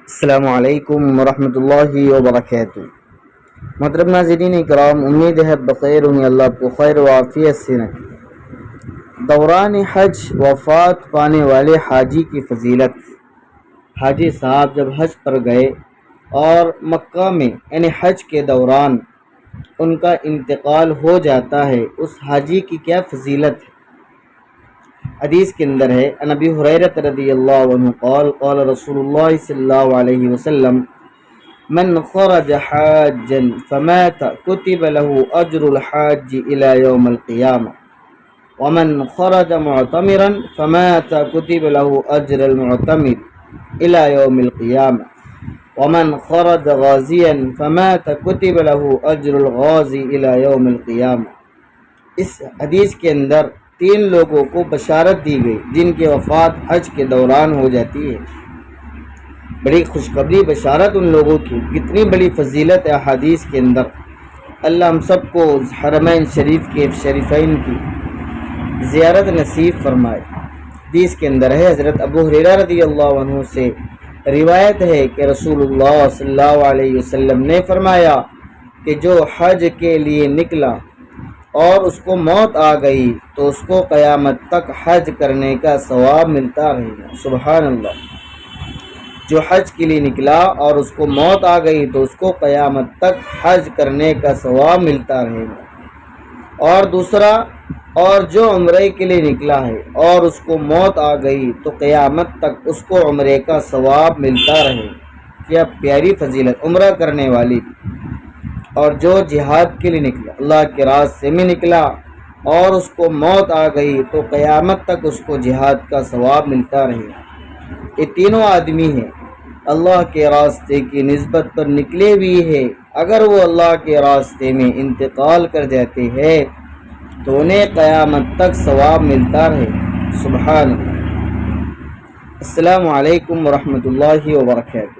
السلام علیکم ورحمۃ اللہ وبرکاتہ۔ محترم ناظرین اکرام، امید ہے بخیر ہوں، اللہ آپ کو خیر و عافیت سے رکھے۔ دوران حج وفات پانے والے حاجی کی فضیلت۔ حاجی صاحب جب حج پر گئے اور مکہ میں یعنی حج کے دوران ان کا انتقال ہو جاتا ہے، اس حاجی کی کیا فضیلت ہے۔ حدیث کے اندر ہے عن ابی ہریرہ رضی اللہ عنہ قال قال رسول اللہ صلی اللہ علیہ وسلم من خرج حاجا فمات كتب له اجر الحاج الى يوم القيامة ومن خرج معتمرا فمات كتب له اجر المعتمر الى يوم القيامة ومن خرج غازيا فمات كتب له اجر الغازي الى يوم القيامة۔ اس حدیث کے اندر 3 لوگوں کو بشارت دی گئی جن کی وفات حج کے دوران ہو جاتی ہے۔ بڑی خوشخبری بشارت ان لوگوں کی، کتنی بڑی فضیلت ہے احادیث کے اندر۔ اللہ ہم سب کو حرمین شریف کے شریفین کی زیارت نصیب فرمائے۔ حدیث کے اندر ہے حضرت ابو ہریرہ رضی اللہ عنہ سے روایت ہے کہ رسول اللہ صلی اللہ علیہ وسلم نے فرمایا کہ جو حج کے لیے نکلا اور اس کو موت آ گئی تو اس کو قیامت تک حج کرنے کا ثواب ملتا رہے گا۔ سبحان اللہ۔ جو حج کے لیے نکلا اور اس کو موت آ گئی تو اس کو قیامت تک حج کرنے کا ثواب ملتا رہے گا۔ اور دوسرا، اور جو عمرے کے لیے نکلا ہے اور اس کو موت آ گئی تو قیامت تک اس کو عمرے کا ثواب ملتا رہے گا۔ کیا پیاری فضیلت عمرہ کرنے والی۔ اور جو جہاد کے لیے نکلا، اللہ کے راستے میں نکلا اور اس کو موت آ گئی تو قیامت تک اس کو جہاد کا ثواب ملتا رہے گا۔ یہ تینوں آدمی ہیں اللہ کے راستے کی نسبت پر نکلے بھی ہیں، اگر وہ اللہ کے راستے میں انتقال کر جاتے ہیں تو انہیں قیامت تک ثواب ملتا رہے۔ سبحان اللہ۔ السلام علیکم ورحمۃ اللہ وبرکاتہ۔